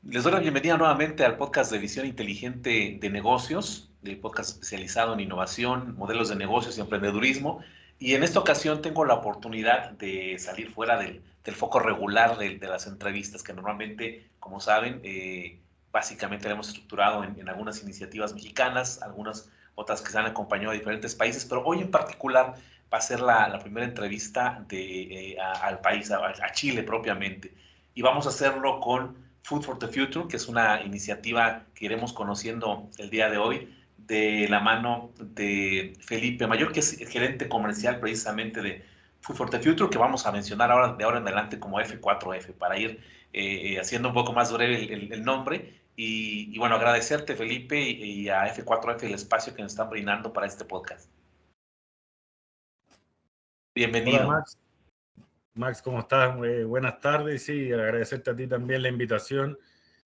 Les doy la bienvenida nuevamente al podcast de Visión Inteligente de Negocios, el podcast especializado en innovación, modelos de negocios y emprendedurismo. Y en esta ocasión tengo la oportunidad de salir fuera del foco regular de las entrevistas que normalmente, como saben, básicamente la hemos estructurado en algunas iniciativas mexicanas, algunas otras que se han acompañado de diferentes países, pero hoy en particular va a ser la primera entrevista al país, a Chile propiamente. Y vamos a hacerlo con Food for the Future, que es una iniciativa que iremos conociendo el día de hoy de la mano de Felipe Mayor, que es el gerente comercial precisamente de Food for the Future, que vamos a mencionar ahora de ahora en adelante como F4F, para ir haciendo un poco más breve el nombre. Y bueno, agradecerte, Felipe, y a F4F el espacio que nos están brindando para este podcast. Hola Bienvenido. Max. Max, ¿cómo estás? Buenas tardes. Sí, agradecerte a ti también la invitación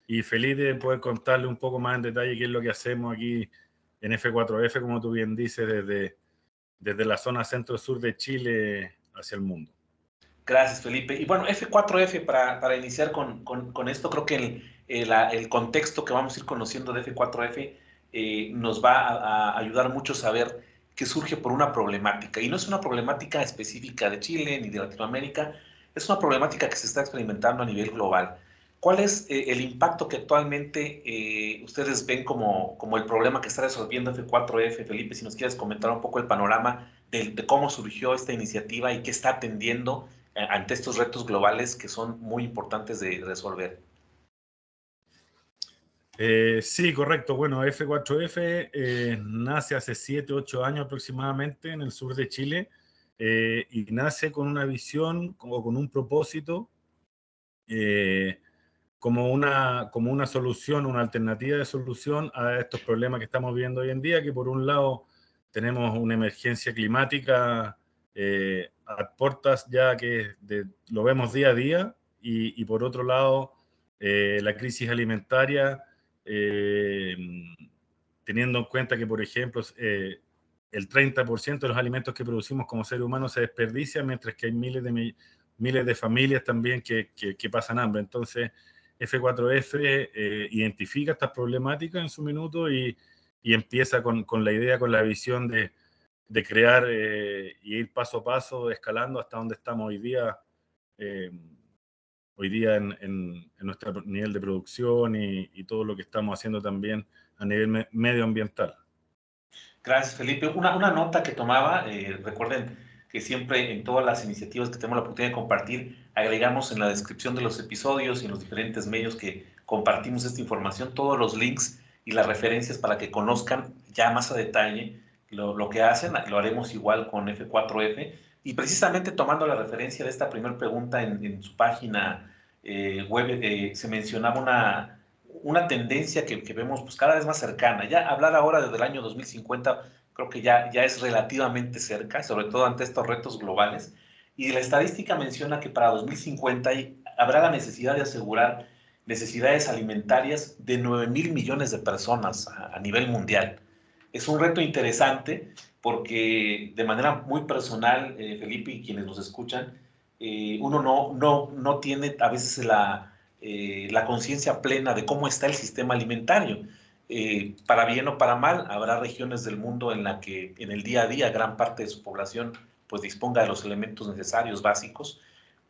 y feliz de poder contarle un poco más en detalle qué es lo que hacemos aquí en F4F, como tú bien dices, desde la zona centro-sur de Chile hacia el mundo. Gracias, Felipe. Y bueno, F4F, para iniciar con esto, creo que el contexto que vamos a ir conociendo de F4F nos va a ayudar mucho a saber que surge por una problemática. Y no es una problemática específica de Chile ni de Latinoamérica, es una problemática que se está experimentando a nivel global. ¿Cuál es el impacto que actualmente ustedes ven como el problema que está resolviendo F4F? Felipe, si nos quieres comentar un poco el panorama de cómo surgió esta iniciativa y qué está atendiendo ante estos retos globales que son muy importantes de resolver. Sí, correcto. Bueno, F4F nace hace 7, 8 años aproximadamente en el sur de Chile y nace con una visión o con un propósito como una solución, una alternativa de solución a estos problemas que estamos viendo hoy en día, que por un lado tenemos una emergencia climática a puertas ya lo vemos día a día, y por otro lado la crisis alimentaria, eh, teniendo en cuenta que, por ejemplo, el 30% de los alimentos que producimos como seres humanos se desperdicia, mientras que hay miles de familias también que pasan hambre. Entonces, F4F identifica estas problemáticas en su minuto y empieza con la idea, con la visión de crear y ir paso a paso, escalando hasta donde estamos hoy día en nuestro nivel de producción y todo lo que estamos haciendo también a nivel medioambiental. Gracias, Felipe. Una nota que tomaba, recuerden que siempre en todas las iniciativas que tenemos la oportunidad de compartir, agregamos en la descripción de los episodios y en los diferentes medios que compartimos esta información, todos los links y las referencias para que conozcan ya más a detalle lo que hacen. Lo haremos igual con F4F. Y precisamente tomando la referencia de esta primera pregunta en su página web, se mencionaba una tendencia que vemos pues, cada vez más cercana. Ya hablar ahora desde el año 2050 creo que ya es relativamente cerca, sobre todo ante estos retos globales. Y la estadística menciona que para 2050 habrá la necesidad de asegurar necesidades alimentarias de 9,000 millones de personas a nivel mundial. Es un reto interesante porque de manera muy personal, Felipe y quienes nos escuchan, uno no tiene a veces la conciencia plena de cómo está el sistema alimentario. Para bien o para mal, habrá regiones del mundo en la que en el día a día gran parte de su población pues disponga de los elementos necesarios básicos,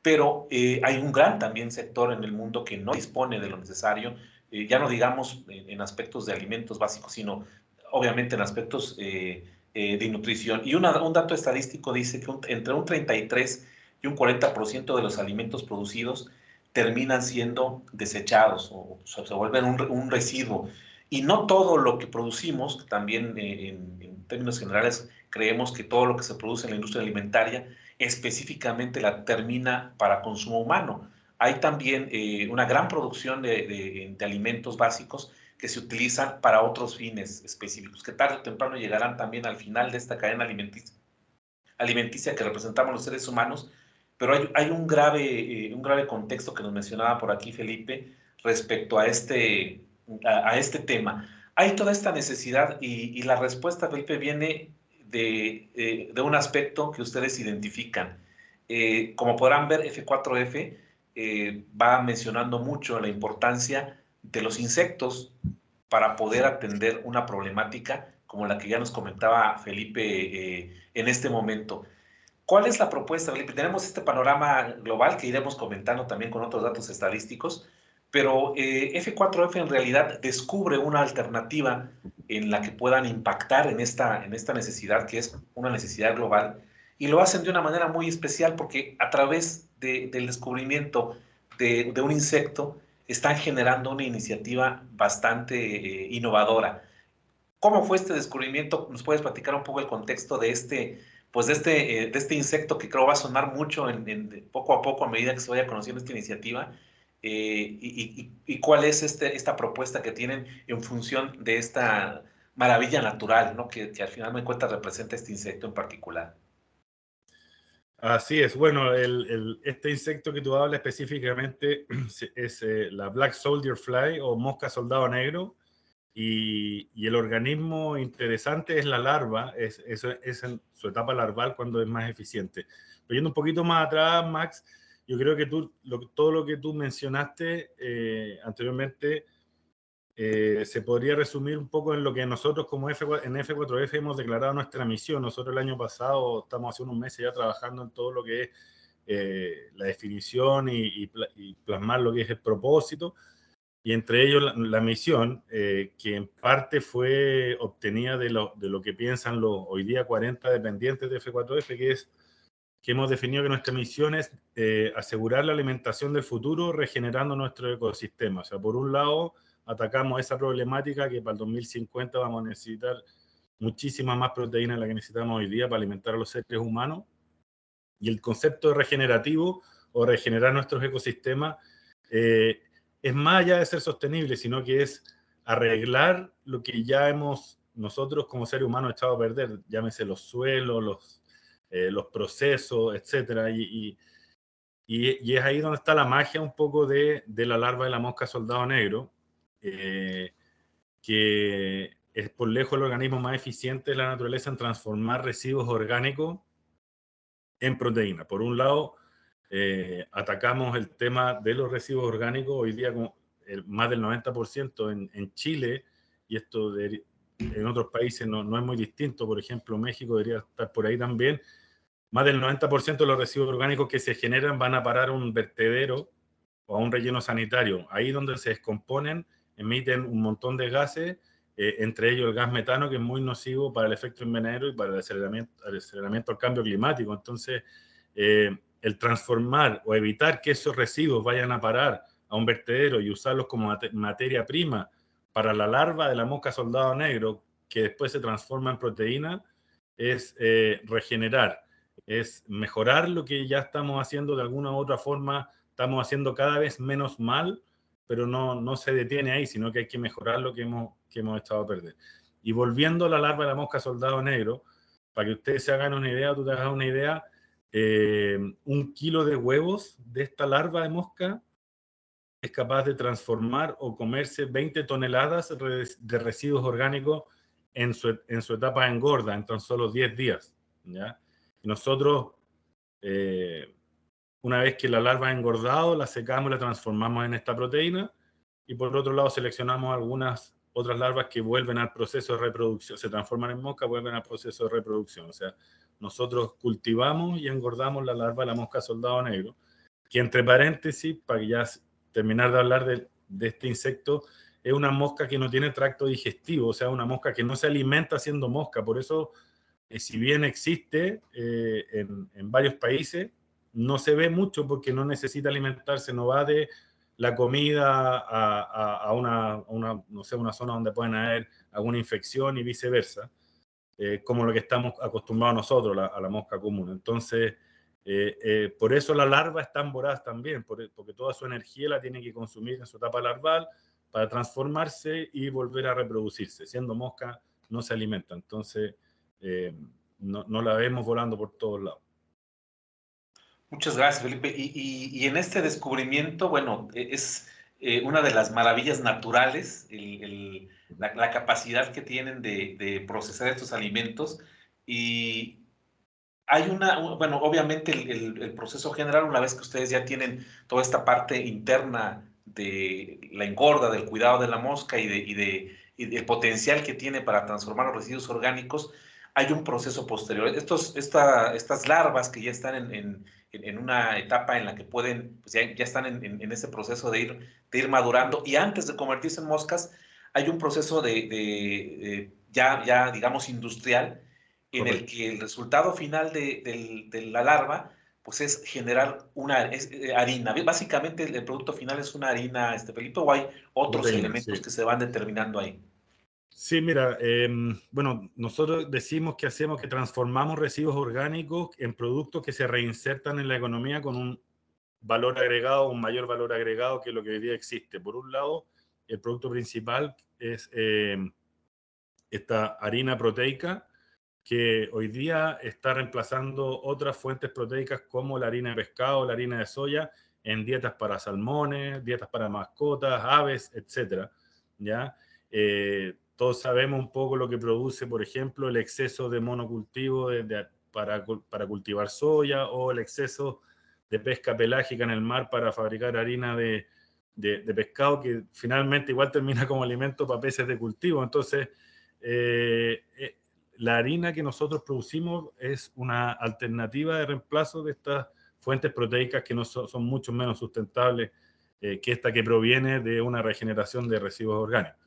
pero hay un gran también sector en el mundo que no dispone de lo necesario, ya no digamos en aspectos de alimentos básicos, sino obviamente en aspectos de nutrición. Y un dato estadístico dice que entre un 33 y un 40% de los alimentos producidos terminan siendo desechados o se vuelven un residuo. Y no todo lo que producimos, también en términos generales, creemos que todo lo que se produce en la industria alimentaria específicamente la termina para consumo humano. Hay también una gran producción de alimentos básicos que se utilizan para otros fines específicos, que tarde o temprano llegarán también al final de esta cadena alimenticia que representamos los seres humanos, pero hay un grave contexto que nos mencionaba por aquí Felipe respecto a este tema. Hay toda esta necesidad y la respuesta, Felipe, viene de un aspecto que ustedes identifican. Como podrán ver, F4F va mencionando mucho la importancia de los insectos para poder atender una problemática como la que ya nos comentaba Felipe en este momento. ¿Cuál es la propuesta, Felipe? Tenemos este panorama global que iremos comentando también con otros datos estadísticos, pero F4F en realidad descubre una alternativa en la que puedan impactar en esta necesidad, que es una necesidad global, y lo hacen de una manera muy especial porque a través del descubrimiento de un insecto están generando una iniciativa bastante innovadora. ¿Cómo fue este descubrimiento? ¿Nos puedes platicar un poco el contexto de este insecto que creo va a sonar mucho poco a poco a medida que se vaya conociendo esta iniciativa? Y cuál es esta propuesta que tienen en función de esta maravilla natural, ¿no? Que al final me cuenta representa este insecto en particular. Así es. Bueno, este insecto que tú hablas específicamente es la Black Soldier Fly o mosca soldado negro. Y el organismo interesante es la larva, eso es en su etapa larval cuando es más eficiente. Pero yendo un poquito más atrás, Max, yo creo que todo lo que tú mencionaste anteriormente se podría resumir un poco en lo que nosotros como en F4F hemos declarado nuestra misión. Nosotros el año pasado, estamos hace unos meses ya trabajando en todo lo que es la definición y plasmar lo que es el propósito. Y entre ellos la misión, que en parte fue obtenida de lo que piensan los hoy día 40 dependientes de F4F, que hemos definido que nuestra misión es asegurar la alimentación del futuro regenerando nuestro ecosistema. O sea, por un lado, atacamos esa problemática que para el 2050 vamos a necesitar muchísima más proteína de la que necesitamos hoy día para alimentar a los seres humanos. Y el concepto de regenerativo o regenerar nuestros ecosistemas es más allá de ser sostenible, sino que es arreglar lo que ya hemos nosotros como seres humanos echado a perder, llámese los suelos, los procesos, etcétera. Y es ahí donde está la magia un poco de la larva de la mosca soldado negro, que es por lejos el organismo más eficiente de la naturaleza en transformar residuos orgánicos en proteína. Por un lado, atacamos el tema de los residuos orgánicos. Hoy día más del 90% en Chile, y esto en otros países no es muy distinto, por ejemplo México debería estar por ahí también, más del 90% de los residuos orgánicos que se generan van a parar a un vertedero o a un relleno sanitario. Ahí donde se descomponen, emiten un montón de gases, entre ellos el gas metano, que es muy nocivo para el efecto invernadero y para el aceleramiento al cambio climático. Entonces, el transformar o evitar que esos residuos vayan a parar a un vertedero y usarlos como materia prima para la larva de la mosca soldado negro, que después se transforma en proteína, es regenerar, es mejorar lo que ya estamos haciendo de alguna u otra forma. Estamos haciendo cada vez menos mal, pero no se detiene ahí, sino que hay que mejorar lo que hemos echado a perder. Y volviendo a la larva de la mosca soldado negro, para que ustedes se hagan una idea, tú te hagas una idea, 1 kilo de huevos de esta larva de mosca es capaz de transformar o comerse 20 toneladas de residuos orgánicos en su etapa engorda, en tan solo 10 días. ¿Ya? Y nosotros, una vez que la larva ha engordado, la secamos y la transformamos en esta proteína. Y por otro lado, seleccionamos algunas otras larvas que vuelven al proceso de reproducción, se transforman en mosca, vuelven al proceso de reproducción. O sea, nosotros cultivamos y engordamos la larva de la mosca soldado negro, que entre paréntesis, para ya terminar de hablar de este insecto, es una mosca que no tiene tracto digestivo, o sea, una mosca que no se alimenta siendo mosca. Por eso, si bien existe en varios países, no se ve mucho porque no necesita alimentarse, no va de la comida a no sé, una zona donde pueden haber alguna infección y viceversa, como lo que estamos acostumbrados nosotros a la mosca común. Entonces, por eso la larva es tan voraz también, porque toda su energía la tiene que consumir en su etapa larval para transformarse y volver a reproducirse. Siendo mosca, no se alimenta. Entonces, no la vemos volando por todos lados. Muchas gracias, Felipe. Y en este descubrimiento, bueno, es una de las maravillas naturales, la capacidad que tienen de procesar estos alimentos. Y hay bueno, obviamente el proceso general, una vez que ustedes ya tienen toda esta parte interna de la engorda, del cuidado de la mosca y del potencial que tiene para transformar los residuos orgánicos, hay un proceso posterior. Estas larvas que ya están en una etapa en la que pueden, pues ya están en ese proceso de ir madurando, y antes de convertirse en moscas, hay un proceso ya digamos, industrial, en el que el resultado final de la larva, pues es generar harina. Básicamente el producto final es una harina, Felipe, o hay otros Proteína, elementos sí. que se van determinando ahí. Sí, mira, bueno, nosotros decimos que hacemos que transformamos residuos orgánicos en productos que se reinsertan en la economía con un valor agregado, un mayor valor agregado que lo que hoy día existe. Por un lado, el producto principal es esta harina proteica, que hoy día está reemplazando otras fuentes proteicas como la harina de pescado, la harina de soya, en dietas para salmones, dietas para mascotas, aves, etcétera, ¿ya? Todos sabemos un poco lo que produce, por ejemplo, el exceso de monocultivo para cultivar soya, o el exceso de pesca pelágica en el mar para fabricar harina de pescado, que finalmente igual termina como alimento para peces de cultivo. Entonces, la harina que nosotros producimos es una alternativa de reemplazo de estas fuentes proteicas que no son mucho menos sustentables que esta que proviene de una regeneración de residuos orgánicos.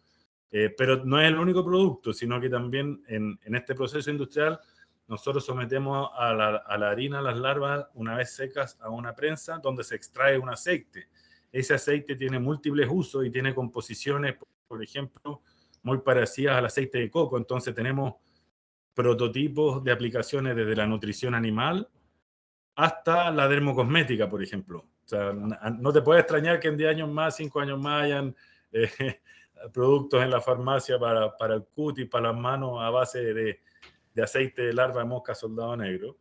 Pero no es el único producto, sino que también en este proceso industrial nosotros sometemos a la harina, las larvas, una vez secas, a una prensa donde se extrae un aceite. Ese aceite tiene múltiples usos y tiene composiciones, por ejemplo, muy parecidas al aceite de coco. Entonces tenemos prototipos de aplicaciones desde la nutrición animal hasta la dermocosmética, por ejemplo. O sea, no te puede extrañar que en 10 años más, 5 años más, hayan productos en la farmacia para el cutis, para las manos, a base de aceite de larva de mosca soldado negro.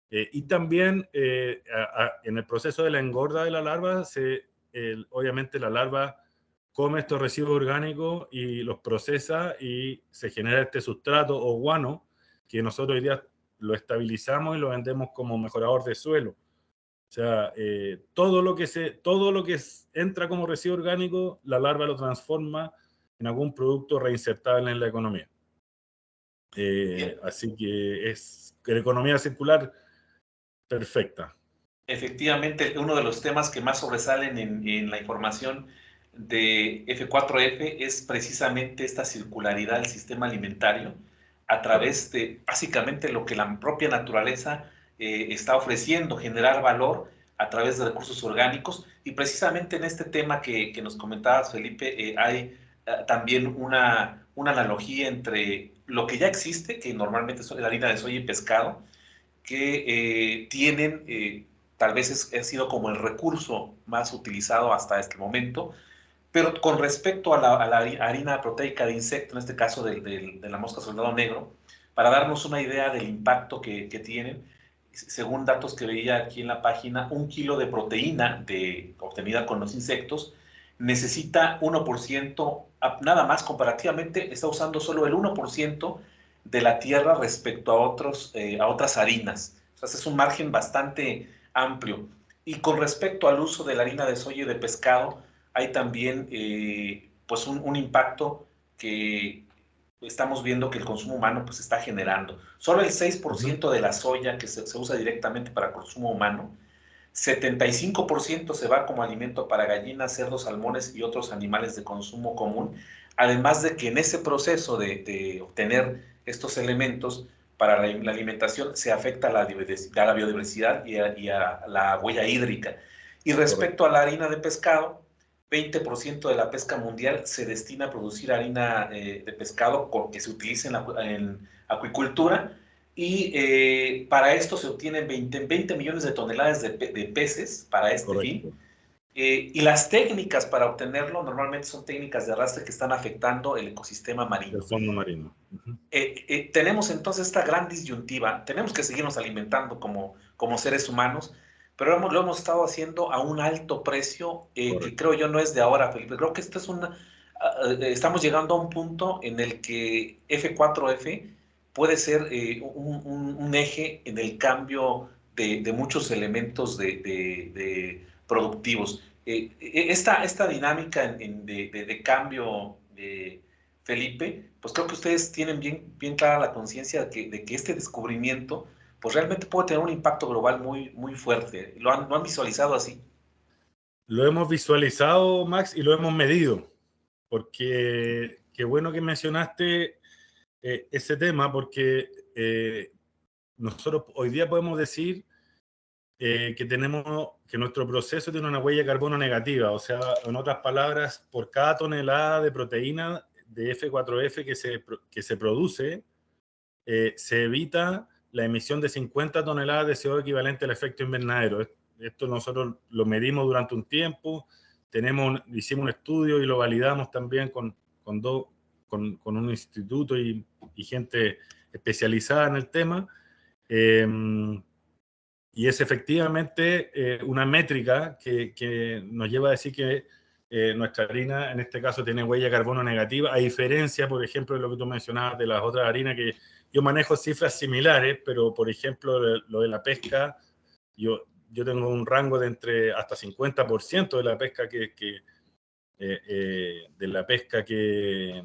Y también en el proceso de la engorda de la larva, obviamente la larva come estos residuos orgánicos y los procesa, y se genera este sustrato o guano que nosotros hoy día lo estabilizamos y lo vendemos como mejorador de suelo. O sea, todo lo que entra como residuo orgánico, la larva lo transforma en algún producto reinsertable en la economía. Así que es la economía circular perfecta. Efectivamente, uno de los temas que más sobresalen en la información de F4F es precisamente esta circularidad del sistema alimentario a través de básicamente lo que la propia naturaleza está ofreciendo, generar valor a través de recursos orgánicos. Y precisamente en este tema que nos comentabas, Felipe, hay también una analogía entre lo que ya existe, que normalmente es la harina de soya y pescado, que tienen, tal vez ha sido como el recurso más utilizado hasta este momento, pero con respecto a la harina proteica de insecto, en este caso de la mosca soldado negro, para darnos una idea del impacto que tienen, según datos que veía aquí en la página, 1 kilo de proteína obtenida con los insectos necesita 1%, nada más comparativamente, está usando solo el 1% de la tierra respecto a otras harinas. O sea, es un margen bastante amplio. Y con respecto al uso de la harina de soya y de pescado, hay también pues un impacto que estamos viendo que el consumo humano pues está generando. Solo el 6% de la soya que se usa directamente para consumo humano, 75% se va como alimento para gallinas, cerdos, salmones y otros animales de consumo común, además de que en ese proceso de obtener estos elementos para la alimentación se afecta a la biodiversidad y a la huella hídrica. Y respecto a la harina de pescado, 20% de la pesca mundial se destina a producir harina de pescado que se utiliza en acuicultura, y para esto se obtienen 20 millones de toneladas de peces para este fin. Y las técnicas para obtenerlo normalmente son técnicas de arrastre que están afectando el ecosistema marino. El fondo marino. Tenemos entonces esta gran disyuntiva. Tenemos que seguirnos alimentando como seres humanos, pero lo hemos estado haciendo a un alto precio que creo yo no es de ahora, Felipe. Creo que estamos llegando a un punto en el que F4F puede ser un eje en el cambio de muchos elementos productivos. esta dinámica de cambio, Felipe, pues creo que ustedes tienen bien clara la conciencia de que este descubrimiento pues realmente puede tener un impacto global muy fuerte. ¿Lo han visualizado así? Lo hemos visualizado, Max, y lo hemos medido, porque qué bueno que mencionaste ese tema, porque nosotros hoy día podemos decir que nuestro proceso tiene una huella de carbono negativa, o sea, en otras palabras, por cada tonelada de proteína de F4F que se produce, se evita la emisión de 50 toneladas de CO2 equivalente al efecto invernadero. Esto nosotros lo medimos durante un tiempo, hicimos un estudio y lo validamos también con un instituto y gente especializada en el tema. Y es efectivamente una métrica que nos lleva a decir que nuestra harina, en este caso, tiene huella de carbono negativa, a diferencia, por ejemplo, de lo que tú mencionabas de las otras harinas, que yo manejo cifras similares, pero, por ejemplo, lo de la pesca, yo tengo un rango de entre hasta 50% de la pesca que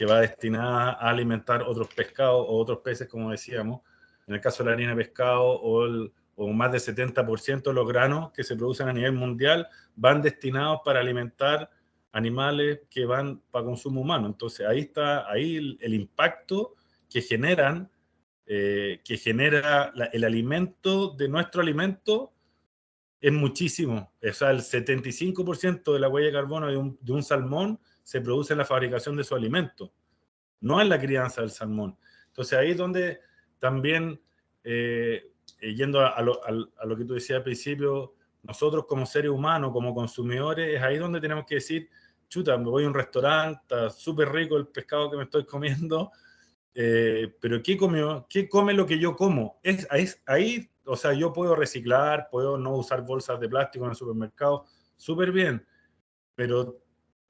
va destinada a alimentar otros pescados o otros peces, como decíamos. En el caso de la harina de pescado o más del 70% de los granos que se producen a nivel mundial van destinados para alimentar animales que van para consumo humano. Entonces ahí está el impacto que genera el alimento de nuestro alimento es muchísimo. O sea, el 75% de la huella de carbono de un salmón se produce en la fabricación de su alimento, no en la crianza del salmón. Entonces ahí es donde también, yendo a lo que tú decías al principio, nosotros como seres humanos, como consumidores, es ahí donde tenemos que decir, chuta, me voy a un restaurante, está súper rico el pescado que me estoy comiendo, pero ¿qué come lo que yo como? Ahí, o sea, yo puedo reciclar, puedo no usar bolsas de plástico en el supermercado, súper bien, pero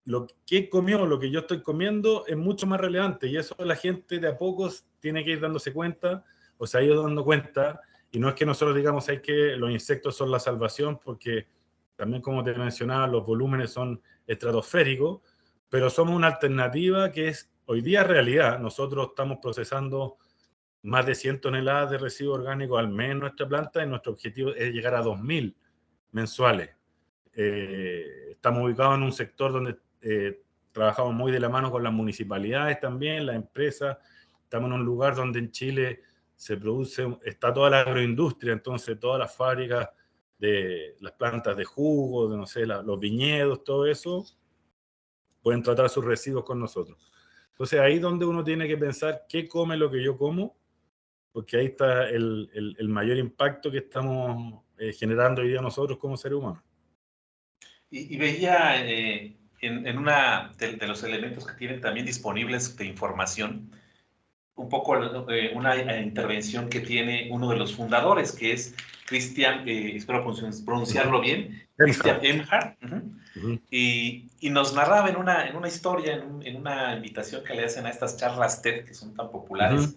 lo que comió, lo que yo estoy comiendo es mucho más relevante y eso la gente de a poco tiene que ir dándose cuenta, o sea, ha ido dando cuenta, y no es que nosotros digamos hay que los insectos son la salvación, porque también como te mencionaba, los volúmenes son estratosféricos, pero somos una alternativa que es hoy día realidad. Nosotros estamos procesando más de 100 toneladas de residuos orgánicos al mes en nuestra planta y nuestro objetivo es llegar a 2.000 mensuales. Estamos ubicados en un sector donde trabajamos muy de la mano con las municipalidades también, las empresas. Estamos en un lugar donde en Chile está toda la agroindustria, entonces todas las fábricas de las plantas de jugo, de no sé, los viñedos, todo eso, pueden tratar sus residuos con nosotros. Entonces ahí es donde uno tiene que pensar qué come lo que yo como, porque ahí está el mayor impacto que estamos generando hoy día nosotros como seres humanos. Y veía en una de los elementos que tienen también disponibles de información, un poco una intervención que tiene uno de los fundadores, que es Christian, espero pronunciarlo bien, Christian Emhart, y nos narraba en una historia, en una invitación que le hacen a estas charlas TED que son tan populares,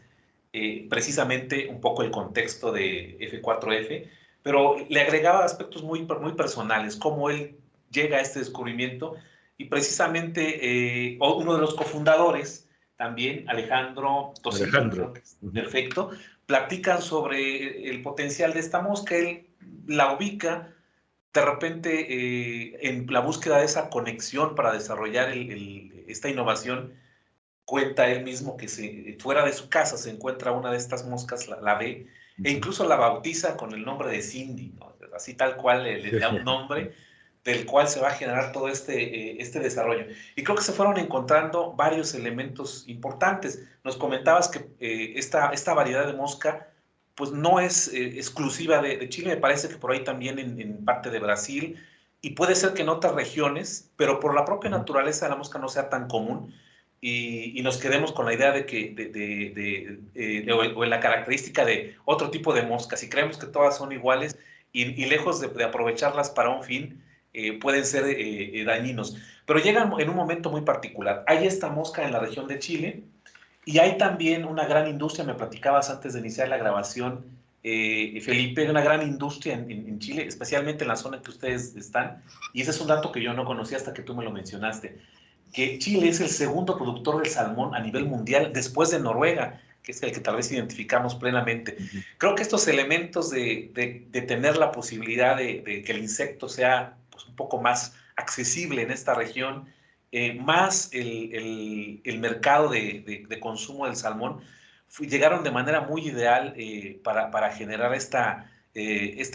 precisamente un poco el contexto de F4F, pero le agregaba aspectos muy personales, cómo él llega a este descubrimiento, y precisamente uno de los cofundadores, también Alejandro Tocillo, creo que es perfecto, platican sobre el potencial de esta mosca. Él la ubica de repente en la búsqueda de esa conexión para desarrollar esta innovación. Cuenta él mismo que fuera de su casa se encuentra una de estas moscas, la ve, e incluso la bautiza con el nombre de Cindy, ¿no? Así tal cual le da un nombre del cual se va a generar todo este desarrollo. Y creo que se fueron encontrando varios elementos importantes. Nos comentabas que esta variedad de mosca pues no es exclusiva de Chile, me parece que por ahí también en parte de Brasil, y puede ser que en otras regiones, pero por la propia naturaleza de la mosca no sea tan común, y nos quedemos con la idea de que, o en la característica de otro tipo de moscas, y creemos que todas son iguales, y lejos de aprovecharlas para un fin, pueden ser dañinos. Pero llegan en un momento muy particular. Hay esta mosca en la región de Chile, y hay también una gran industria, me platicabas antes de iniciar la grabación, Felipe, hay una gran industria en Chile, especialmente en la zona en que ustedes están, y ese es un dato que yo no conocía hasta que tú me lo mencionaste, que Chile es el segundo productor del salmón a nivel mundial después de Noruega, que es el que tal vez identificamos plenamente. Creo que estos elementos de tener la posibilidad de que el insecto sea pues, un poco más accesible en esta región, más el mercado de consumo del salmón, llegaron de manera muy ideal para generar esta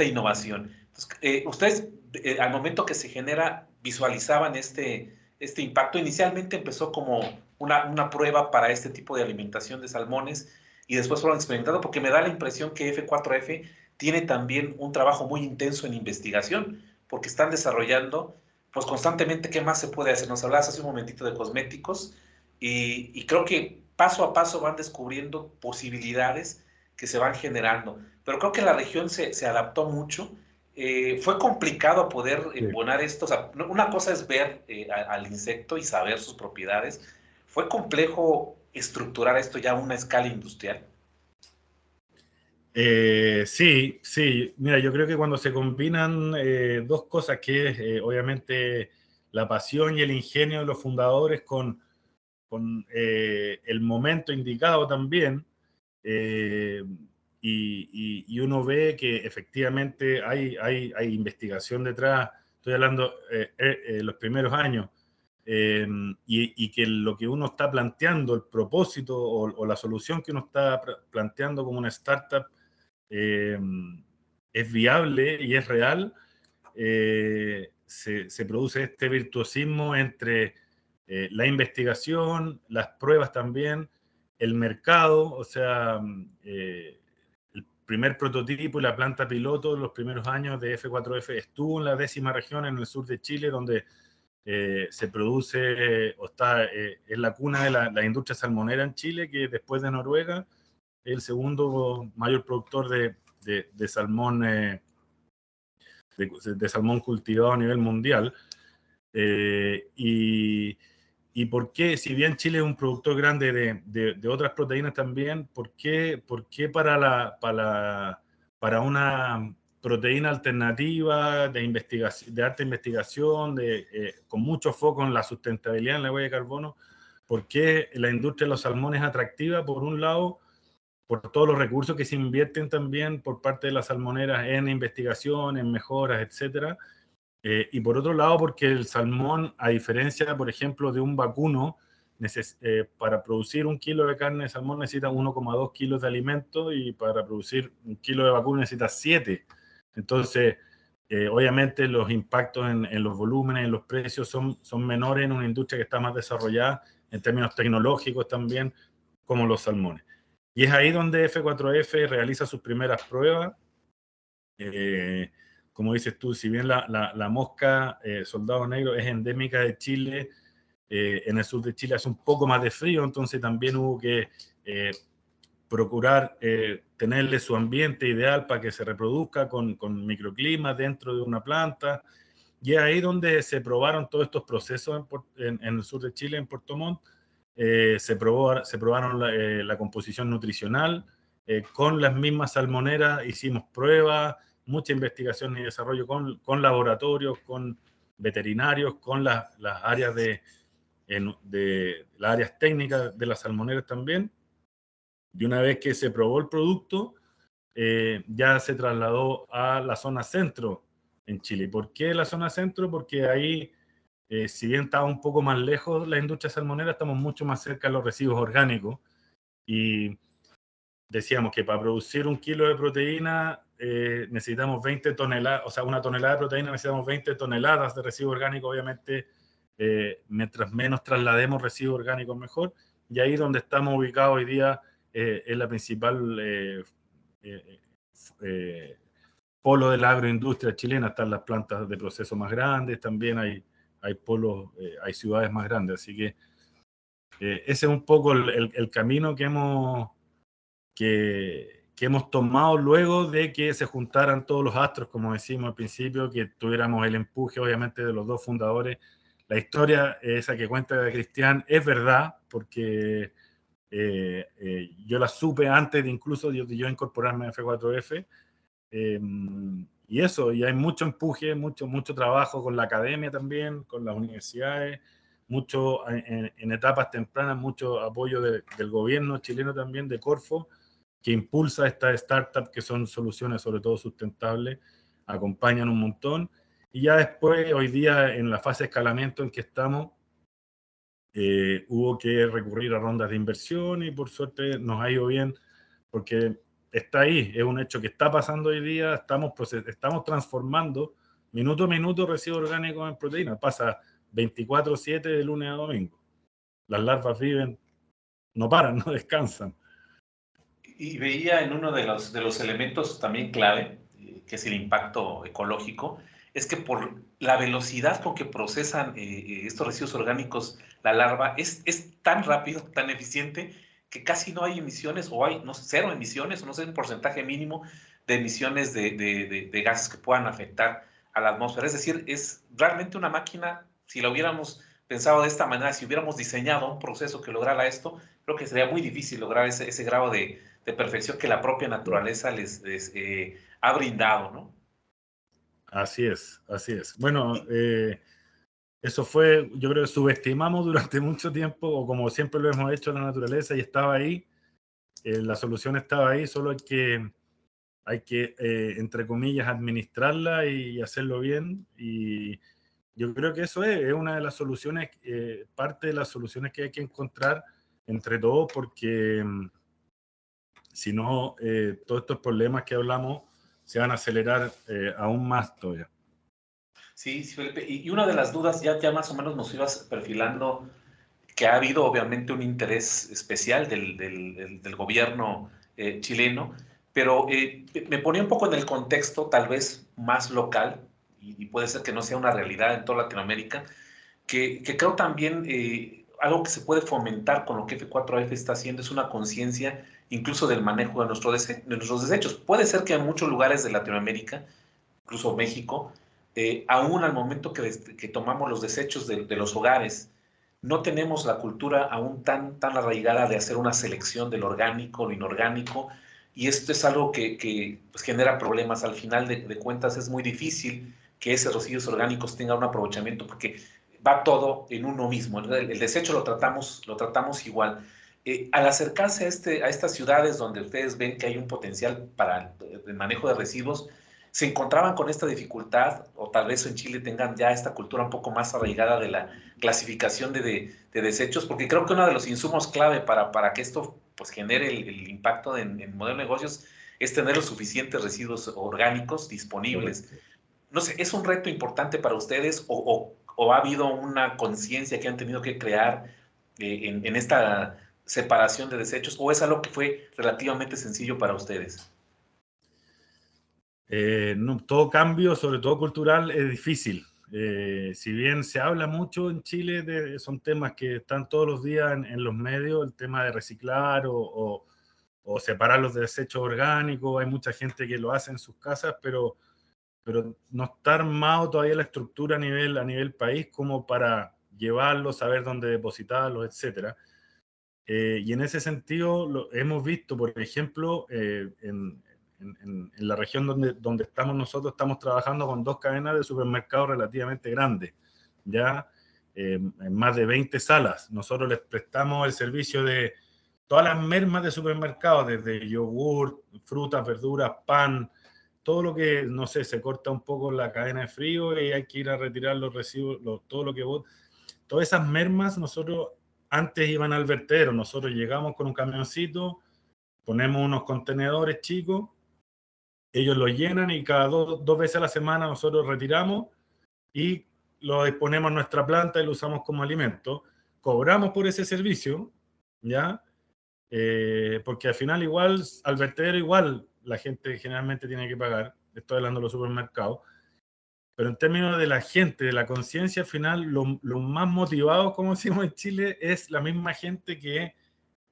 innovación. Entonces, ustedes, al momento que se genera, visualizaban este impacto. Inicialmente empezó como una prueba para este tipo de alimentación de salmones y después fueron experimentando, porque me da la impresión que F4F tiene también un trabajo muy intenso en investigación, porque están desarrollando pues constantemente qué más se puede hacer. Nos hablabas hace un momentito de cosméticos y creo que paso a paso van descubriendo posibilidades que se van generando. Pero creo que la región se adaptó mucho. Fue complicado poder Sí. embonar esto. O sea, una cosa es ver al insecto y saber sus propiedades. Fue complejo estructurar esto ya a una escala industrial. Sí, sí. Mira, yo creo que cuando se combinan dos cosas, que es obviamente la pasión y el ingenio de los fundadores con el momento indicado también, eh, y uno ve que efectivamente hay investigación detrás. Estoy hablando los primeros años, y que lo que uno está planteando, el propósito o la solución que uno está planteando como una startup, eh, es viable y es real. Se produce este virtuosismo entre la investigación, las pruebas también, el mercado. O sea, el primer prototipo y la planta piloto en los primeros años de F4F estuvo en la 10ª región en el sur de Chile, donde se produce o está en la cuna de la industria salmonera en Chile, que después de Noruega es el segundo mayor productor de salmón, de salmón cultivado a nivel mundial. Y por qué, si bien Chile es un productor grande de otras proteínas también, por qué para una proteína alternativa de alta investigación, con mucho foco en la sustentabilidad en la huella de carbono, por qué la industria de los salmones es atractiva? Por un lado, por todos los recursos que se invierten también por parte de las salmoneras en investigación, en mejoras, etcétera. Y por otro lado, porque el salmón, a diferencia, por ejemplo, de un vacuno, para producir 1 kilo de carne de salmón necesita 1,2 kilos de alimento, y para producir 1 kilo de vacuno necesita 7. Entonces, obviamente los impactos en los volúmenes, en los precios son menores en una industria que está más desarrollada en términos tecnológicos también, como los salmones. Y es ahí donde F4F realiza sus primeras pruebas. Como dices tú, si bien la mosca soldado negro es endémica de Chile, en el sur de Chile hace un poco más de frío, entonces también hubo que procurar tenerle su ambiente ideal para que se reproduzca con microclimas dentro de una planta. Y es ahí donde se probaron todos estos procesos en el sur de Chile, en Puerto Montt. Se probaron la composición nutricional con las mismas salmoneras. Hicimos pruebas, mucha investigación y desarrollo con laboratorios, con veterinarios, con las áreas las áreas técnicas de las salmoneras también. Y una vez que se probó el producto, ya se trasladó a la zona centro en Chile. ¿Por qué la zona centro? Porque ahí, si bien estaba un poco más lejos la industria salmonera, estamos mucho más cerca de los residuos orgánicos. Y decíamos que para producir 1 kilo de proteína necesitamos 20 toneladas, o sea, 1 tonelada de proteína necesitamos 20 toneladas de residuos orgánicos. Obviamente, mientras menos traslademos residuos orgánicos, mejor. Y ahí donde estamos ubicados hoy día es la principal eh, eh, polo de la agroindustria chilena. Están las plantas de proceso más grandes, también hay polos, hay ciudades más grandes. Así que ese es un poco el camino que hemos tomado luego de que se juntaran todos los astros, como decimos al principio, que tuviéramos el empuje, obviamente, de los dos fundadores. La historia esa que cuenta Cristian es verdad, porque Yo las supe antes de incluso yo incorporarme a F4F. Y eso, y hay mucho empuje, mucho trabajo con la academia también, con las universidades, mucho en etapas tempranas, mucho apoyo del gobierno chileno también, de Corfo, que impulsa estas startups que son soluciones sobre todo sustentables, acompañan un montón. Y ya después, hoy día, en la fase de escalamiento en que estamos, hubo que recurrir a rondas de inversión y por suerte nos ha ido bien, porque está ahí, es un hecho que está pasando hoy día, estamos transformando minuto a minuto residuos orgánicos en proteínas, pasa 24/7 de lunes a domingo. Las larvas viven, no paran, no descansan. Y veía en uno de los elementos también clave, que es el impacto ecológico, es que por la velocidad con que procesan estos residuos orgánicos la larva, es tan rápido, tan eficiente, que casi no hay emisiones, o hay, no sé, cero emisiones, o no sé, un porcentaje mínimo de emisiones de gases que puedan afectar a la atmósfera. Es decir, es realmente una máquina, si la hubiéramos pensado de esta manera, si hubiéramos diseñado un proceso que lograra esto, creo que sería muy difícil lograr ese grado de perfección que la propia naturaleza les ha brindado, ¿no? Así es, así es. Bueno, eso fue, yo creo que subestimamos durante mucho tiempo, o como siempre lo hemos hecho, la naturaleza, y estaba ahí, la solución estaba ahí, solo hay que entre comillas, administrarla y hacerlo bien. Y yo creo que eso es una de las soluciones, parte de las soluciones que hay que encontrar entre todos, porque si no, todos estos problemas que hablamos se van a acelerar aún más todavía. Sí, sí, Felipe. Y una de las dudas, ya más o menos nos ibas perfilando, que ha habido obviamente un interés especial del gobierno chileno, pero me ponía un poco en el contexto tal vez más local, y puede ser que no sea una realidad en toda Latinoamérica, que creo también algo que se puede fomentar con lo que F4F está haciendo es una conciencia incluso del manejo de nuestros desechos. Puede ser que en muchos lugares de Latinoamérica, incluso México, aún al momento que tomamos los desechos de los hogares, no tenemos la cultura aún tan arraigada de hacer una selección del orgánico, lo inorgánico, y esto es algo que pues, genera problemas. Al final de cuentas es muy difícil que esos residuos orgánicos tengan un aprovechamiento porque va todo en uno mismo. El desecho lo tratamos igual. Al acercarse a estas ciudades donde ustedes ven que hay un potencial para el manejo de residuos, se encontraban con esta dificultad, o tal vez en Chile tengan ya esta cultura un poco más arraigada de la clasificación de desechos, porque creo que uno de los insumos clave para que esto pues, genere el impacto en modelo de negocios es tener los suficientes residuos orgánicos disponibles. Correcto. No sé, ¿es un reto importante para ustedes o ha habido una conciencia que han tenido que crear en esta separación de desechos, o es algo que fue relativamente sencillo para ustedes? No, todo cambio, sobre todo cultural, es difícil. Si bien se habla mucho en Chile, son temas que están todos los días en los medios, el tema de reciclar o separar los desechos orgánicos, hay mucha gente que lo hace en sus casas, pero no está armado todavía la estructura a nivel país como para llevarlos, saber dónde depositarlos, etcétera. Y en ese sentido, hemos visto, por ejemplo, en la región donde estamos nosotros, estamos trabajando con 2 cadenas de supermercados relativamente grandes, ya en más de 20 salas. Nosotros les prestamos el servicio de todas las mermas de supermercados, desde yogur, frutas, verduras, pan, todo lo que, no sé, se corta un poco la cadena de frío y hay que ir a retirar los residuos, todo lo que todas esas mermas nosotros antes iban al vertedero, nosotros llegamos con un camioncito, ponemos unos contenedores chicos, ellos los llenan y cada 2 veces a la semana nosotros retiramos y lo disponemos en nuestra planta y lo usamos como alimento. Cobramos por ese servicio, ¿ya? Porque al final igual, al vertedero igual, la gente generalmente tiene que pagar, estoy hablando de los supermercados, pero en términos de la gente, de la conciencia, al final, lo más motivados, como decimos en Chile, es la misma gente que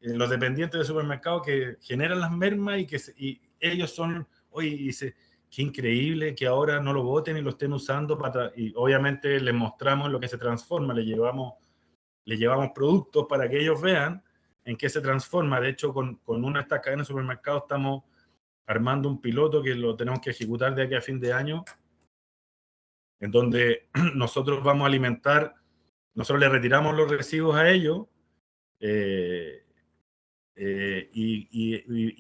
los dependientes de supermercados que generan las mermas y ellos son, oye, dice, qué increíble que ahora no lo voten y lo estén usando y obviamente les mostramos lo que se transforma, le llevamos productos para que ellos vean en qué se transforma. De hecho, con una de estas cadenas de supermercados estamos armando un piloto que lo tenemos que ejecutar de aquí a fin de año, en donde nosotros vamos a alimentar, nosotros le retiramos los residuos a ellos, y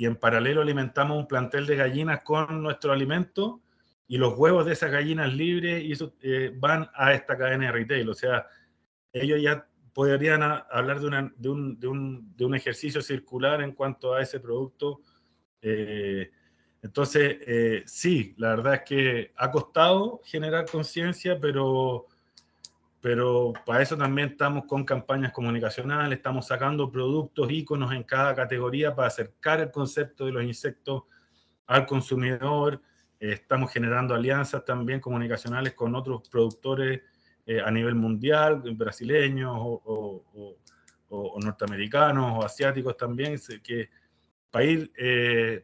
en paralelo alimentamos un plantel de gallinas con nuestro alimento, y los huevos de esas gallinas libres y eso, van a esta cadena de retail. O sea, ellos ya podrían hablar de un ejercicio circular en cuanto a ese producto. Entonces, sí, la verdad es que ha costado generar conciencia, pero para eso también estamos con campañas comunicacionales, estamos sacando productos, íconos en cada categoría para acercar el concepto de los insectos al consumidor. Estamos generando alianzas también comunicacionales con otros productores a nivel mundial, brasileños o norteamericanos o asiáticos también, que para ir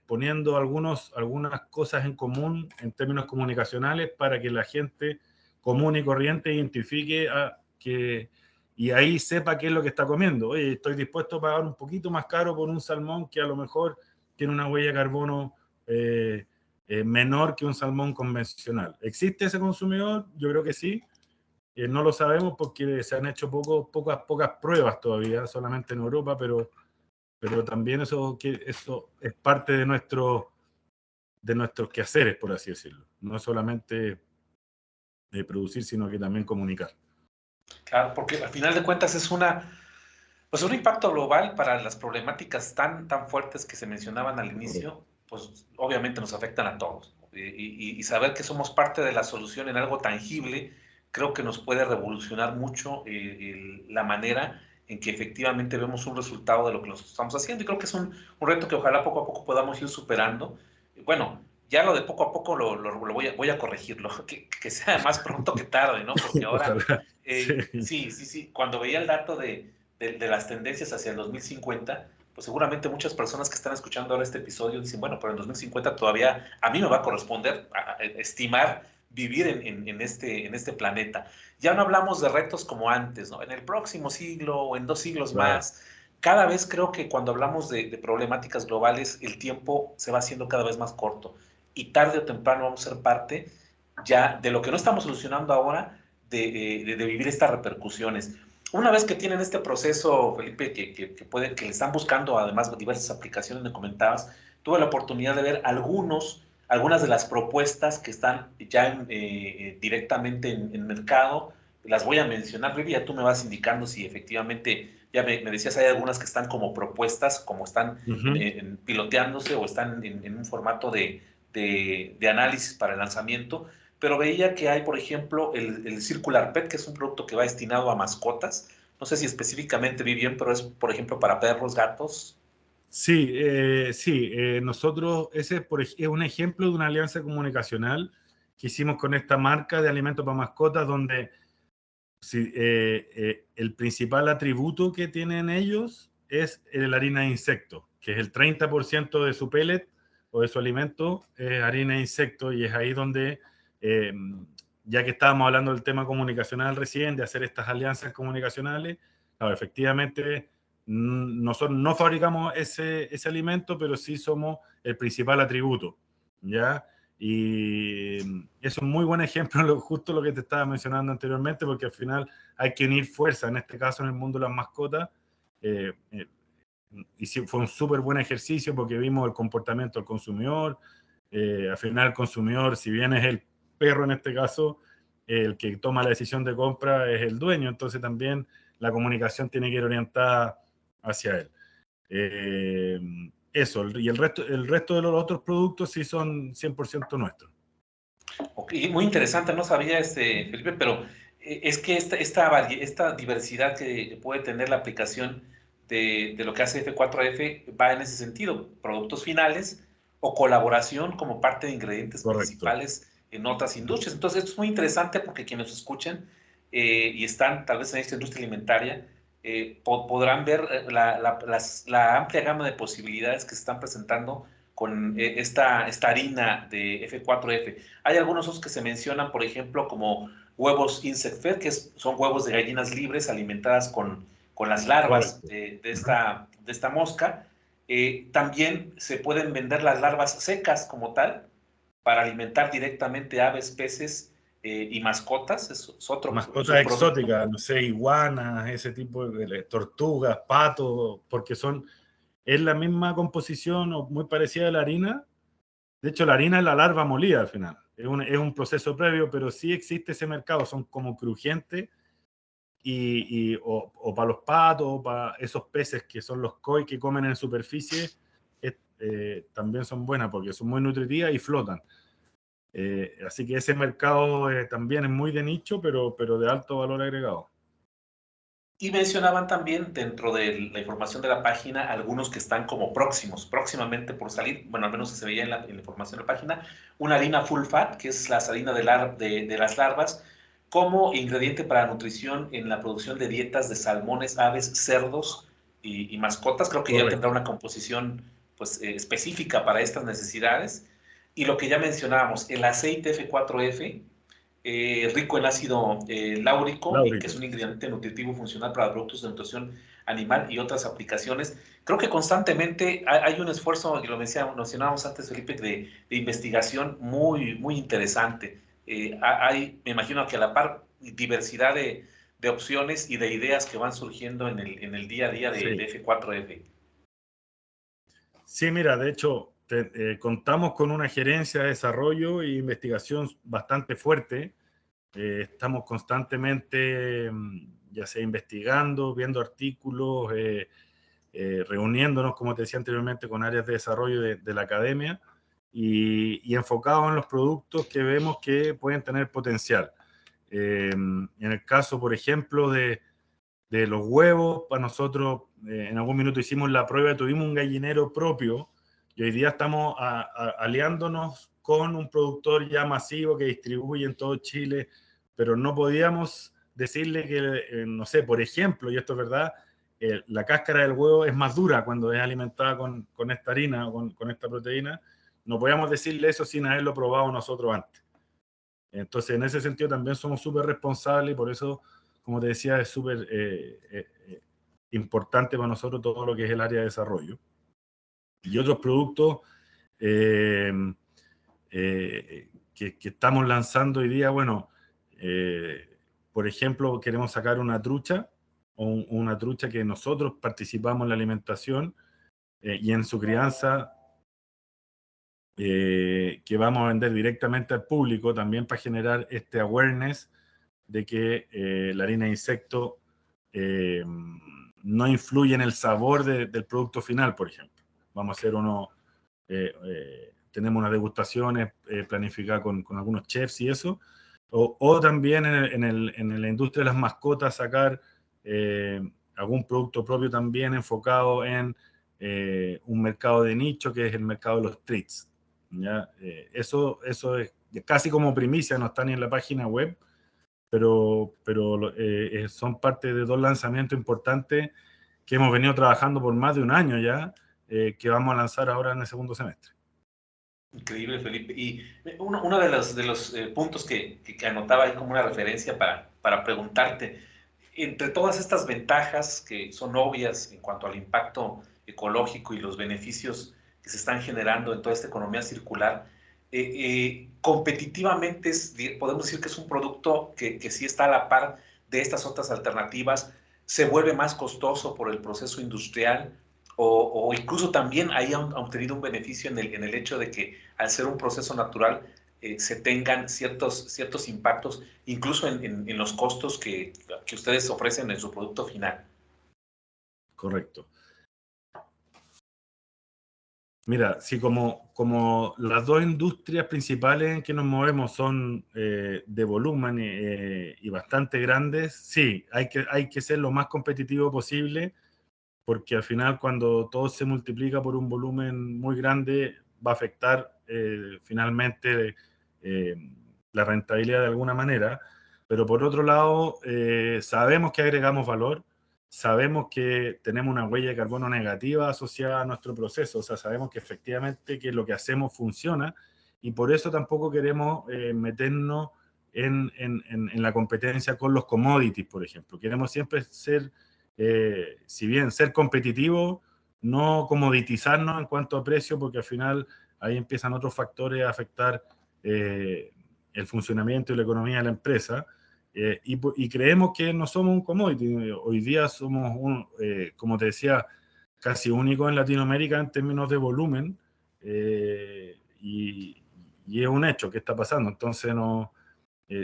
poniendo algunas cosas en común en términos comunicacionales para que la gente común y corriente identifique y ahí sepa qué es lo que está comiendo. Oye, estoy dispuesto a pagar un poquito más caro por un salmón que a lo mejor tiene una huella de carbono menor que un salmón convencional. ¿Existe ese consumidor? Yo creo que sí. No lo sabemos porque se han hecho pocas pruebas todavía, solamente en Europa, pero también eso es parte de nuestros quehaceres, por así decirlo. No solamente de producir, sino que también comunicar. Claro, porque al final de cuentas es pues un impacto global para las problemáticas tan fuertes que se mencionaban al inicio, pues obviamente nos afectan a todos. Y saber que somos parte de la solución en algo tangible, creo que nos puede revolucionar mucho la manera en que efectivamente vemos un resultado de lo que nos estamos haciendo. Y creo que es un reto que ojalá poco a poco podamos ir superando. Bueno, ya lo de poco a poco lo voy a corregirlo, que sea más pronto que tarde, ¿no? Porque ahora, sí, cuando veía el dato de las tendencias hacia el 2050, pues seguramente muchas personas que están escuchando ahora este episodio dicen, bueno, pero en 2050 todavía a mí me va a corresponder estimar vivir en este planeta. Ya no hablamos de retos como antes, ¿no? En el próximo siglo o en 2 siglos más. Cada vez creo que cuando hablamos de problemáticas globales, el tiempo se va haciendo cada vez más corto y tarde o temprano vamos a ser parte ya de lo que no estamos solucionando ahora, de vivir estas repercusiones. Una vez que tienen este proceso, Felipe, que le están buscando además diversas aplicaciones, me comentabas, tuve la oportunidad de ver algunas de las propuestas que están ya directamente en mercado. Las voy a mencionar, Rivi, ya tú me vas indicando si efectivamente, ya me decías, hay algunas que están como propuestas, como están piloteándose o están en un formato de análisis para el lanzamiento, pero veía que hay, por ejemplo, el Circular Pet, que es un producto que va destinado a mascotas. No sé si específicamente vi bien, pero es, por ejemplo, para perros, gatos. Sí, nosotros, ese es un ejemplo de una alianza comunicacional que hicimos con esta marca de alimentos para mascotas, donde el principal atributo que tienen ellos es la harina de insecto, que es el 30% de su pellet o de su alimento, es harina de insecto, y es ahí donde, ya que estábamos hablando del tema comunicacional recién, de hacer estas alianzas comunicacionales, claro, efectivamente nosotros no fabricamos ese alimento, pero sí somos el principal atributo, ¿ya? Y es un muy buen ejemplo, justo lo que te estaba mencionando anteriormente, porque al final hay que unir fuerzas, en este caso en el mundo de las mascotas, y sí, fue un súper buen ejercicio porque vimos el comportamiento del consumidor. Al final el consumidor, si bien es el perro en este caso, el que toma la decisión de compra es el dueño, entonces también la comunicación tiene que ir orientada hacia él. Eso, y el resto de los otros productos sí son 100% nuestros. Okay, muy interesante, no sabía, Felipe, pero es que esta diversidad que puede tener la aplicación de lo que hace F4F va en ese sentido, productos finales o colaboración como parte de ingredientes Correcto. principales en otras industrias. Entonces, esto es muy interesante porque quienes nos escuchen y están tal vez en esta industria alimentaria, podrán ver la amplia gama de posibilidades que se están presentando con esta harina de F4F. Hay algunos otros que se mencionan, por ejemplo, como huevos Insect Fed, que son huevos de gallinas libres alimentadas con con las larvas Correcto. de esta mosca. También se pueden vender las larvas secas como tal para alimentar directamente aves, peces y mascotas. Es otro Mascotas subproducto. exóticas, no sé, iguanas, ese tipo de tortugas, patos, porque es la misma composición o muy parecida a la harina. De hecho, la harina es la larva molida al final. Es un proceso previo, pero sí existe ese mercado. Son como crujientes o para los patos, o para esos peces que son los koi que comen en superficie, también son buenas porque son muy nutritivas y flotan. Así que ese mercado también es muy de nicho, pero de alto valor agregado. Y mencionaban también dentro de la información de la página algunos que están como próximamente por salir, bueno, al menos se veía en la información de la página, una harina full fat, que es la harina de las larvas, como ingrediente para nutrición en la producción de dietas de salmones, aves, cerdos y mascotas. Creo que ya tendrá Correcto. una composición pues, específica para estas necesidades. Y lo que ya mencionábamos, el aceite F4F, rico en ácido láurico, y que es Láurico. un ingrediente nutritivo funcional para productos de nutrición animal y otras aplicaciones. Creo que constantemente hay un esfuerzo, y lo mencionábamos antes, Felipe, de investigación muy interesante. Me imagino que a la par, diversidad de opciones y de ideas que van surgiendo en el día a día de Sí. F4F. Sí, mira, de hecho, contamos con una gerencia de desarrollo e investigación bastante fuerte. Estamos constantemente, ya sea investigando, viendo artículos, reuniéndonos, como te decía anteriormente, con áreas de desarrollo de la academia y enfocados en los productos que vemos que pueden tener potencial. En el caso, por ejemplo, de los huevos, para nosotros, en algún minuto hicimos la prueba, tuvimos un gallinero propio y hoy día estamos aliándonos con un productor ya masivo que distribuye en todo Chile, pero no podíamos decirle que, no sé, por ejemplo, y esto es verdad, la cáscara del huevo es más dura cuando es alimentada con esta harina o con esta proteína. No podíamos decirle eso sin haberlo probado nosotros antes. Entonces, en ese sentido también somos súper responsables y por eso, como te decía, es súper importante para nosotros todo lo que es el área de desarrollo. Y otros productos eh, que estamos lanzando hoy día, bueno, por ejemplo, queremos sacar una trucha, una trucha que nosotros participamos en la alimentación y en su crianza, que vamos a vender directamente al público, también para generar este awareness de que la harina de insecto no influye en el sabor del producto final, por ejemplo. Vamos a hacer tenemos unas degustaciones planificadas con algunos chefs y eso, o también en la industria de las mascotas sacar algún producto propio también enfocado en un mercado de nicho que es el mercado de los treats. ¿Ya? Eso es casi como primicia, no está ni en la página web, pero son parte de dos lanzamientos importantes que hemos venido trabajando por más de un año ya, que vamos a lanzar ahora en el segundo semestre. Increíble, Felipe. Y uno de los puntos que anotaba ahí como una referencia para preguntarte, entre todas estas ventajas que son obvias en cuanto al impacto ecológico y los beneficios que se están generando en toda esta economía circular, competitivamente podemos decir que es un producto que sí está a la par de estas otras alternativas, se vuelve más costoso por el proceso industrial, o incluso también ahí han obtenido un beneficio en el hecho de que al ser un proceso natural se tengan ciertos impactos, incluso en los costos que ustedes ofrecen en su producto final. Correcto. Mira, sí, como las dos industrias principales en que nos movemos son de volumen y bastante grandes, sí, hay que ser lo más competitivo posible, porque al final cuando todo se multiplica por un volumen muy grande va a afectar finalmente eh, la rentabilidad de alguna manera, pero por otro lado sabemos que agregamos valor, sabemos que tenemos una huella de carbono negativa asociada a nuestro proceso, o sea, sabemos que efectivamente que lo que hacemos funciona y por eso tampoco queremos meternos en la competencia con los commodities, por ejemplo. Queremos siempre ser si bien ser competitivo, no comoditizarnos en cuanto a precio, porque al final ahí empiezan otros factores a afectar el funcionamiento y la economía de la empresa. Y creemos que no somos un commodity. Hoy día somos, como te decía, casi único en Latinoamérica en términos de volumen, y es un hecho que está pasando. Entonces, no,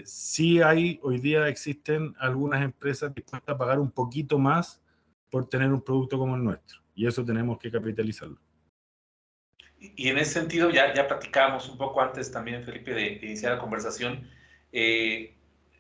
sí hoy día existen algunas empresas dispuestas a pagar un poquito más por tener un producto como el nuestro, y eso tenemos que capitalizarlo. Y en ese sentido, ya platicábamos un poco antes también, Felipe, de iniciar la conversación,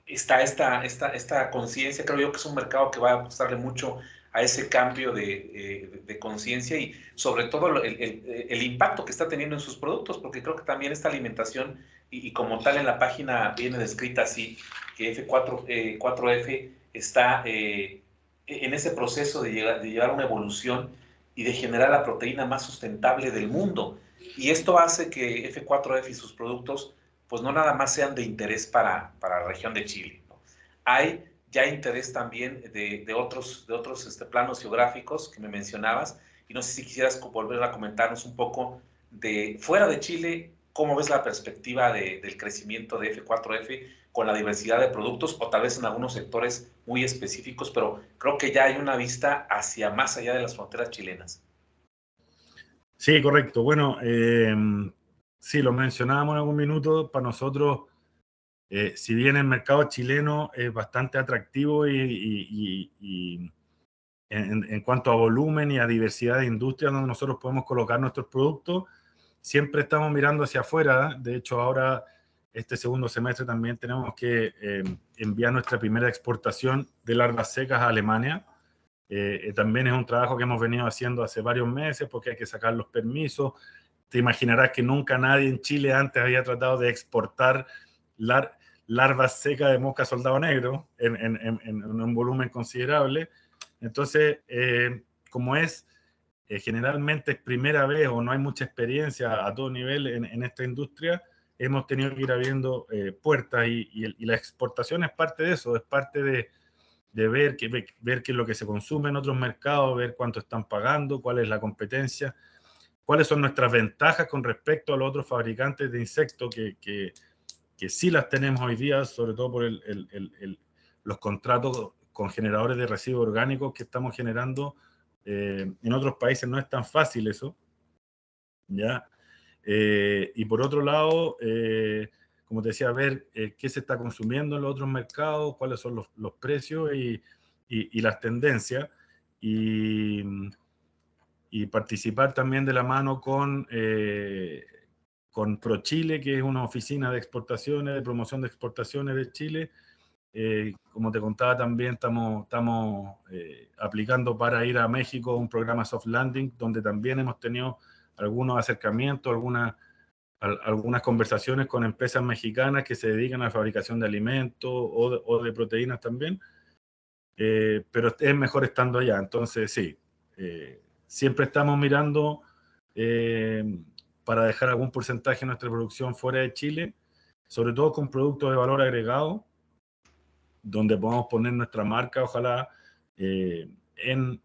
está esta conciencia. Creo yo que es un mercado que va a apostarle mucho a ese cambio de conciencia y sobre todo el impacto que está teniendo en sus productos, porque creo que también esta alimentación, y como tal en la página viene descrita así, que F4F está en ese proceso de llevar una evolución y de generar la proteína más sustentable del mundo. Y esto hace que F4F y sus productos pues no nada más sean de interés para la región de Chile, ¿no? Hay ya interés también de otros planos geográficos que me mencionabas, y no sé si quisieras volver a comentarnos un poco de fuera de Chile, cómo ves la perspectiva del crecimiento de F4F con la diversidad de productos, o tal vez en algunos sectores muy específicos, pero creo que ya hay una vista hacia más allá de las fronteras chilenas. Sí, correcto. Bueno, sí, lo mencionábamos en algún minuto. Para nosotros, si bien el mercado chileno es bastante atractivo y en cuanto a volumen y a diversidad de industrias donde nosotros podemos colocar nuestros productos, siempre estamos mirando hacia afuera. De hecho, ahora, este segundo semestre, también tenemos que enviar nuestra primera exportación de larvas secas a Alemania. También es un trabajo que hemos venido haciendo hace varios meses porque hay que sacar los permisos. Te imaginarás que nunca nadie en Chile antes había tratado de exportar larvas secas de mosca soldado negro en un volumen considerable. Entonces, como generalmente es primera vez o no hay mucha experiencia a todo nivel en esta industria, hemos tenido que ir abriendo puertas, y la exportación es parte de eso, es parte de ver qué es lo que se consume en otros mercados, ver cuánto están pagando, cuál es la competencia, cuáles son nuestras ventajas con respecto a los otros fabricantes de insectos que sí las tenemos hoy día, sobre todo por los contratos con generadores de residuos orgánicos que estamos generando. En otros países no es tan fácil eso, ¿ya? Y por otro lado, como te decía, ver qué se está consumiendo en los otros mercados, cuáles son los precios y las tendencias, y, y participar también de la mano con ProChile, que es una oficina de exportaciones, de promoción de exportaciones de Chile. Como te contaba, también estamos aplicando para ir a México un programa Soft Landing, donde también hemos tenido algunos acercamientos, algunas conversaciones con empresas mexicanas que se dedican a la fabricación de alimentos o de proteínas también, pero es mejor estando allá. Entonces, sí, siempre estamos mirando para dejar algún porcentaje de nuestra producción fuera de Chile, sobre todo con productos de valor agregado, donde podamos poner nuestra marca, ojalá, en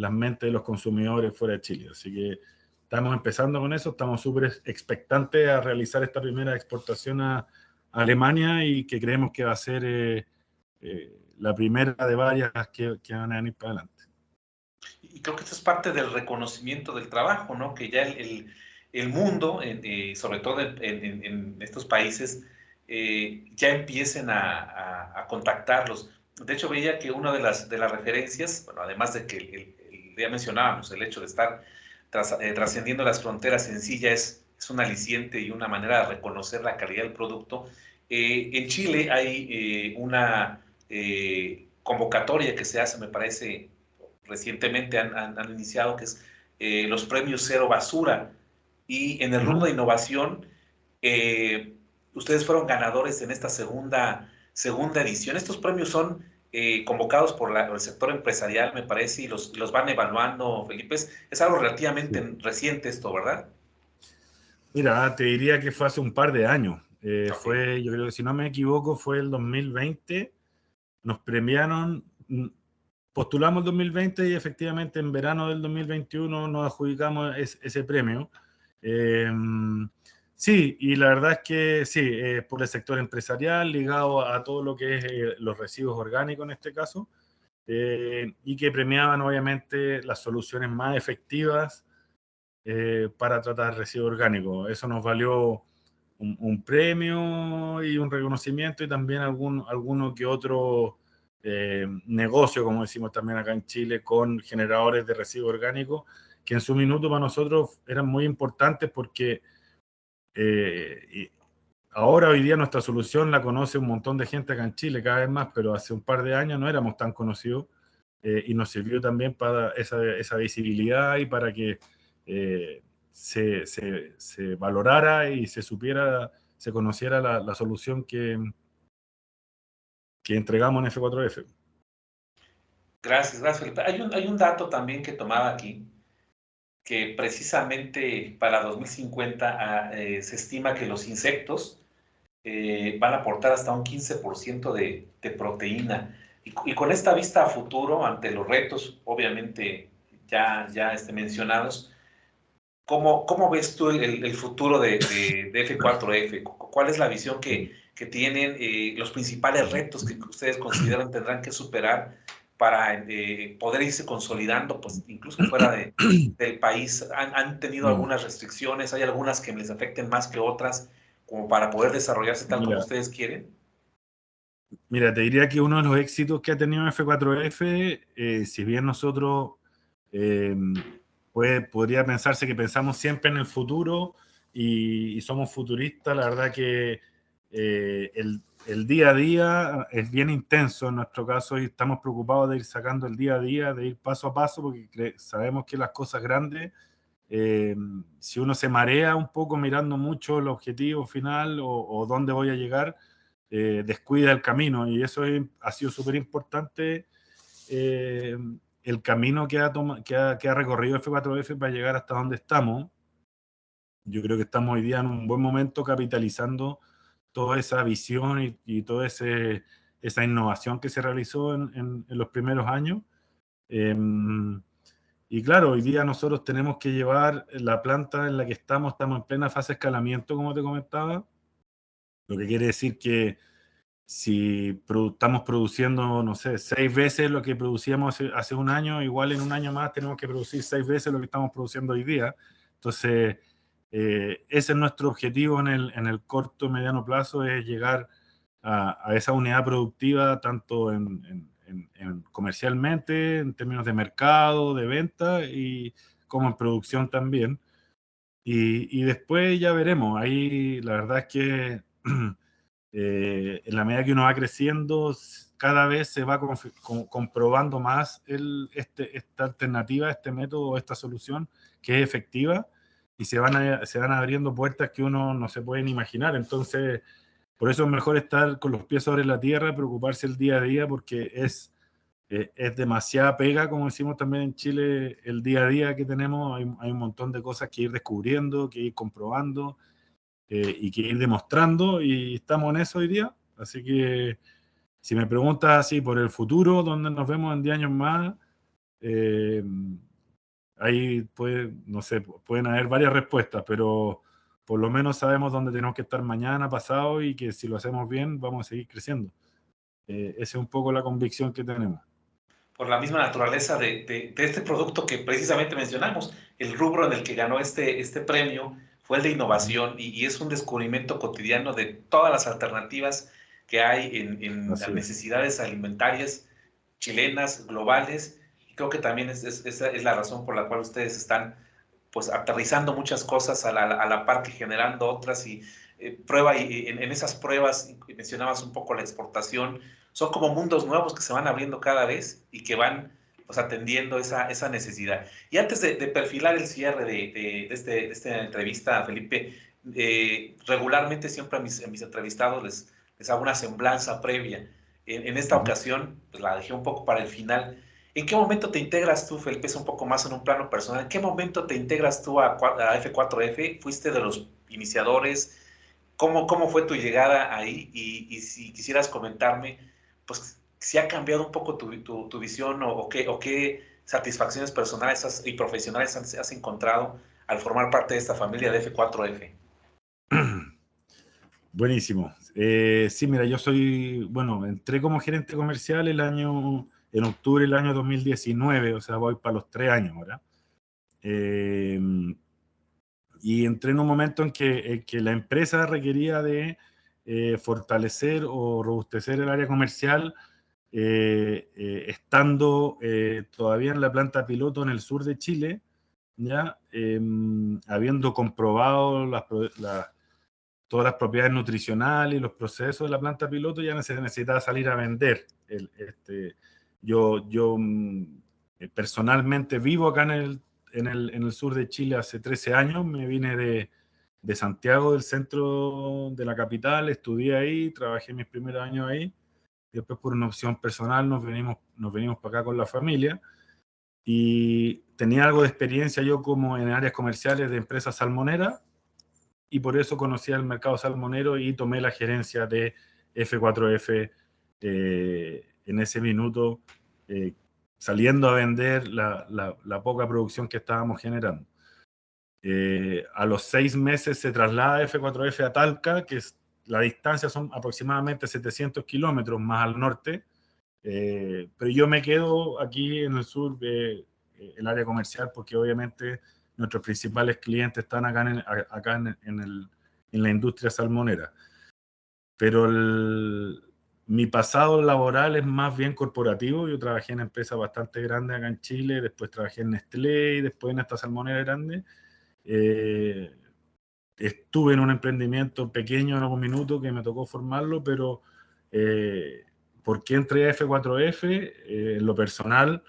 las mentes de los consumidores fuera de Chile. Así que estamos empezando con eso, estamos súper expectantes a realizar esta primera exportación a Alemania, y que creemos que va a ser la primera de varias que van a venir para adelante. Y creo que esto es parte del reconocimiento del trabajo, ¿no? Que ya el mundo, sobre todo en estos países, ya empiecen a contactarlos. De hecho, veía que una de las referencias, bueno, además de que ya mencionábamos, el hecho de estar trascendiendo las fronteras en sí ya es un aliciente y una manera de reconocer la calidad del producto. En Chile hay una convocatoria que se hace, me parece, recientemente han iniciado, que es los premios Cero Basura. Y en el rubro de innovación, ustedes fueron ganadores en esta segunda edición. Estos premios son convocados por el sector empresarial, me parece, y los van evaluando, Felipe. Es algo relativamente reciente esto, ¿verdad? Mira, te diría que fue hace un par de años. Okay. Yo creo que, si no me equivoco, fue el 2020. Nos premiaron postulamos el 2020 y efectivamente en verano del 2021 nos adjudicamos ese premio. Sí, y la verdad es que sí, por el sector empresarial, ligado a todo lo que es los residuos orgánicos en este caso, y que premiaban obviamente las soluciones más efectivas para tratar residuos orgánicos. Eso nos valió un premio y un reconocimiento y también alguno que otro negocio, como decimos también acá en Chile, con generadores de residuos orgánicos, que en su minuto para nosotros eran muy importantes porque ahora, hoy día, nuestra solución la conoce un montón de gente acá en Chile, cada vez más, pero hace un par de años no éramos tan conocidos y nos sirvió también para esa visibilidad y para que se valorara y se supiera, se conociera la solución que entregamos en F4F. Gracias, gracias, Felipe. Hay un dato también que tomaba aquí, que precisamente para 2050 se estima que los insectos van a aportar hasta un 15% de proteína. Y con esta vista a futuro, ante los retos, obviamente ya mencionados, ¿cómo ves tú el futuro de F4F? ¿Cuál es la visión que tienen, los principales retos que ustedes consideran tendrán que superar para poder irse consolidando, pues incluso fuera del país? ¿Han tenido algunas restricciones? ¿Hay algunas que les afecten más que otras, como para poder desarrollarse tal como ustedes quieren? Mira, te diría que uno de los éxitos que ha tenido F4F, si bien nosotros podría pensarse que pensamos siempre en el futuro y somos futuristas, la verdad que el día a día es bien intenso en nuestro caso y estamos preocupados de ir sacando el día a día, de ir paso a paso, porque sabemos que las cosas grandes, si uno se marea un poco mirando mucho el objetivo final o dónde voy a llegar, descuida el camino, y eso ha sido súper importante, el camino que ha recorrido F4F para llegar hasta donde estamos. Yo creo que estamos hoy día en un buen momento capitalizando toda esa visión y toda esa innovación que se realizó en los primeros años. Y claro, hoy día nosotros tenemos que llevar la planta en la que estamos en plena fase de escalamiento, como te comentaba, lo que quiere decir que si estamos produciendo, no sé, 6 veces lo que producíamos hace un año, igual en un año más tenemos que producir 6 veces lo que estamos produciendo hoy día. Entonces, ese es nuestro objetivo en el corto y mediano plazo, es llegar a esa unidad productiva, tanto comercialmente, en términos de mercado, de venta, y como en producción también. Y después ya veremos. Ahí la verdad es que en la medida que uno va creciendo, cada vez se va comprobando más esta alternativa, este método, esta solución que es efectiva, y se van abriendo puertas que uno no se pueden imaginar. Entonces, por eso es mejor estar con los pies sobre la tierra, preocuparse el día a día, porque es demasiada pega, como decimos también en Chile, el día a día que tenemos. Hay un montón de cosas que ir descubriendo, que ir comprobando y que ir demostrando, y estamos en eso hoy día. Así que si me preguntas así por el futuro, dónde nos vemos en 10 años más, eh, ahí no sé, pueden haber varias respuestas, pero por lo menos sabemos dónde tenemos que estar mañana, pasado, y que si lo hacemos bien vamos a seguir creciendo. Esa es un poco la convicción que tenemos. Por la misma naturaleza de este producto que precisamente mencionamos, el rubro en el que ganó este premio fue el de innovación, y es un descubrimiento cotidiano de todas las alternativas que hay en las necesidades alimentarias chilenas, globales, y creo que también esa es la razón por la cual ustedes están pues aterrizando muchas cosas a la par que generando otras, y en esas pruebas mencionabas un poco la exportación. Son como mundos nuevos que se van abriendo cada vez y que van pues atendiendo esa necesidad. Y antes de perfilar el cierre de esta entrevista, Felipe, regularmente siempre a mis entrevistados les hago una semblanza previa. En esta ocasión, pues la dejé un poco para el final. ¿En qué momento te integras tú, Felipe? Es un poco más en un plano personal. ¿En qué momento te integras tú a F4F? ¿Fuiste de los iniciadores? ¿Cómo fue tu llegada ahí? Y si quisieras comentarme, pues, si ha cambiado un poco tu visión o qué satisfacciones personales y profesionales has encontrado al formar parte de esta familia de F4F. Buenísimo. Sí, mira, bueno, entré como gerente comercial en octubre del año 2019, o sea, voy para los 3 años ahora. Y entré en un momento en que la empresa requería de fortalecer o robustecer el área comercial, estando todavía en la planta piloto en el sur de Chile, ya habiendo comprobado todas las propiedades nutricionales y los procesos de la planta piloto, ya se necesitaba salir a vender. Yo personalmente vivo acá en el sur de Chile hace 13 años, me vine de Santiago, del centro de la capital, estudié ahí, trabajé mis primeros años ahí, y después por una opción personal nos venimos para acá con la familia, y tenía algo de experiencia yo como en áreas comerciales de empresas salmoneras, y por eso conocí el mercado salmonero y tomé la gerencia de F4F en ese minuto, saliendo a vender la poca producción que estábamos generando. A los 6 meses se traslada F4F a Talca, la distancia son aproximadamente 700 kilómetros más al norte, pero yo me quedo aquí en el sur el área comercial, porque obviamente nuestros principales clientes están acá en la industria salmonera. Pero mi pasado laboral es más bien corporativo. Yo trabajé en empresas bastante grandes acá en Chile, después trabajé en Nestlé y después en esta salmonera grande. Estuve en un emprendimiento pequeño en algún minuto que me tocó formarlo, pero ¿por qué entré a F4F? En lo personal,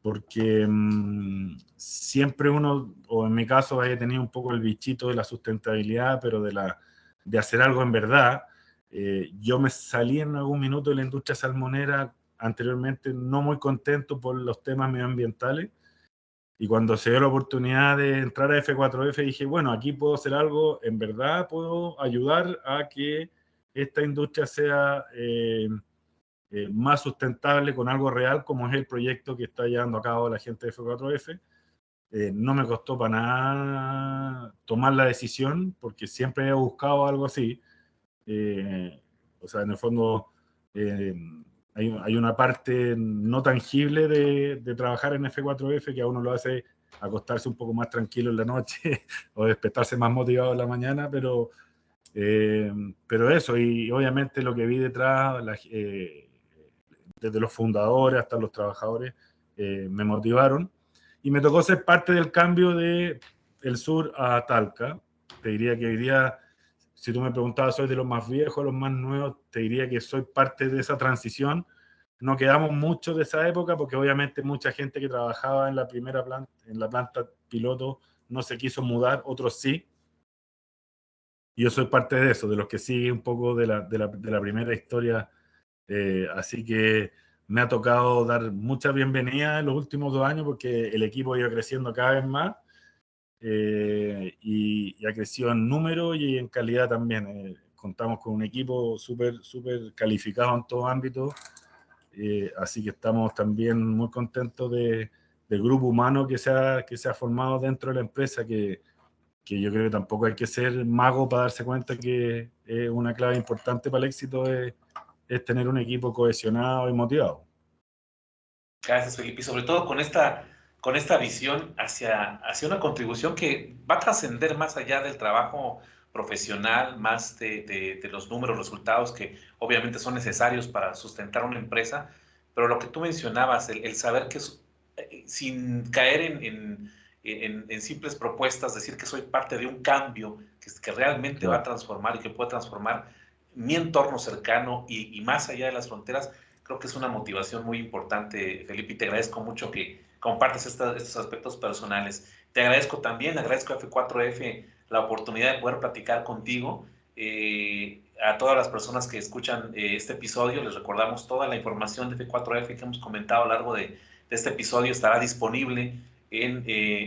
porque siempre uno, o en mi caso, haya tenido un poco el bichito de la sustentabilidad, pero de hacer algo en verdad. Yo me salí en algún minuto de la industria salmonera anteriormente no muy contento por los temas medioambientales, y cuando se dio la oportunidad de entrar a F4F dije, bueno, aquí puedo hacer algo, en verdad puedo ayudar a que esta industria sea más sustentable con algo real, como es el proyecto que está llevando a cabo la gente de F4F. No me costó para nada tomar la decisión, porque siempre he buscado algo así. O sea, en el fondo eh, hay una parte no tangible de trabajar en F4F que a uno lo hace acostarse un poco más tranquilo en la noche o despertarse más motivado en la mañana, pero eso, y obviamente lo que vi detrás, desde los fundadores hasta los trabajadores, me motivaron, y me tocó ser parte del cambio de el sur a Talca. Te diría que hoy día, si tú me preguntabas, ¿soy de los más viejos, los más nuevos? Te diría que soy parte de esa transición. No quedamos mucho de esa época, porque obviamente mucha gente que trabajaba en la primera planta, en la planta piloto, no se quiso mudar, otros sí. Y yo soy parte de eso, de los que sigue un poco de la primera historia. Así que me ha tocado dar mucha bienvenida en los últimos 2 años, porque el equipo ha ido creciendo cada vez más, y ha crecido en número y en calidad también. Contamos con un equipo súper calificado en todo ámbito, así que estamos también muy contentos del grupo humano que se ha formado dentro de la empresa, que yo creo que tampoco hay que ser mago para darse cuenta que una clave importante para el éxito es tener un equipo cohesionado y motivado. Gracias, Felipe, y sobre todo con esta visión hacia una contribución que va a trascender más allá del trabajo profesional, más de los números, resultados que obviamente son necesarios para sustentar una empresa, pero lo que tú mencionabas, el saber que sin caer en simples propuestas, decir que soy parte de un cambio que realmente va a transformar y que puede transformar mi entorno cercano y más allá de las fronteras. Creo que es una motivación muy importante, Felipe, y te agradezco mucho que compartas estos aspectos personales. Te agradezco también, agradezco a F4F la oportunidad de poder platicar contigo. A todas las personas que escuchan este episodio, les recordamos toda la información de F4F que hemos comentado a lo largo de este episodio estará disponible en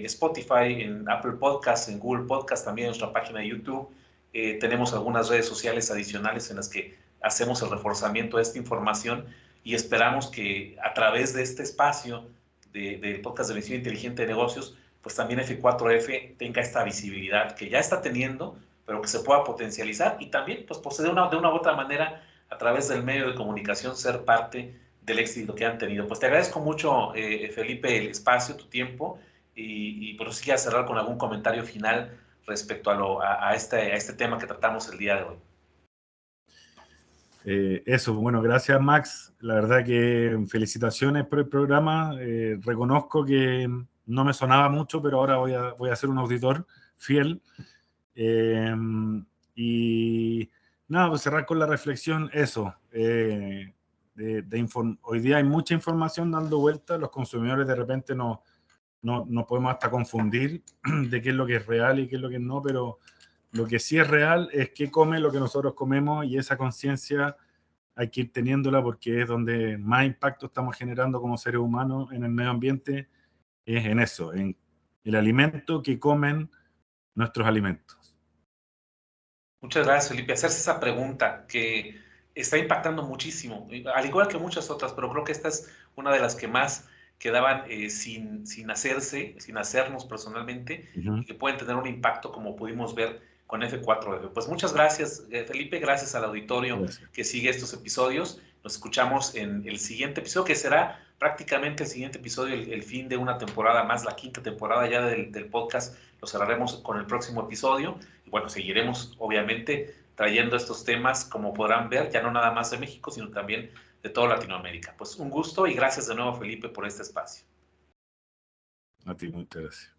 Spotify, en Apple Podcasts, en Google Podcasts, también en nuestra página de YouTube. Tenemos algunas redes sociales adicionales en las que hacemos el reforzamiento de esta información. y esperamos que a través de este espacio de podcast de Medicina Inteligente de Negocios, pues también F4F tenga esta visibilidad que ya está teniendo, pero que se pueda potencializar y también, pues, de una u otra manera, a través del medio de comunicación, ser parte del éxito que han tenido. Pues te agradezco mucho, Felipe, el espacio, tu tiempo, y por eso sí, a cerrar con algún comentario final respecto a este tema que tratamos el día de hoy. Eso, bueno, gracias Max. La verdad que felicitaciones por el programa. Reconozco que no me sonaba mucho, pero ahora voy a ser un auditor fiel. Y nada, pues cerrar con la reflexión, eso. Hoy día hay mucha información dando vuelta, los consumidores de repente no podemos hasta confundir de qué es lo que es real y qué es lo que no, pero lo que sí es real es qué come lo que nosotros comemos, y esa conciencia hay que ir teniéndola porque es donde más impacto estamos generando como seres humanos en el medio ambiente, es en eso, en el alimento que comen nuestros alimentos. Muchas gracias, Felipe. Hacerse esa pregunta que está impactando muchísimo, al igual que muchas otras, pero creo que esta es una de las que más quedaban sin hacernos personalmente, y que pueden tener un impacto como pudimos ver con F4F. Pues muchas gracias, Felipe, gracias al auditorio que sigue estos episodios. Nos escuchamos en el siguiente episodio, que será prácticamente el siguiente episodio, el fin de una temporada más, la quinta temporada ya del podcast. Lo cerraremos con el próximo episodio. Y bueno, seguiremos obviamente trayendo estos temas, como podrán ver, ya no nada más de México, sino también de toda Latinoamérica. Pues un gusto y gracias de nuevo, Felipe, por este espacio. A ti, muchas gracias.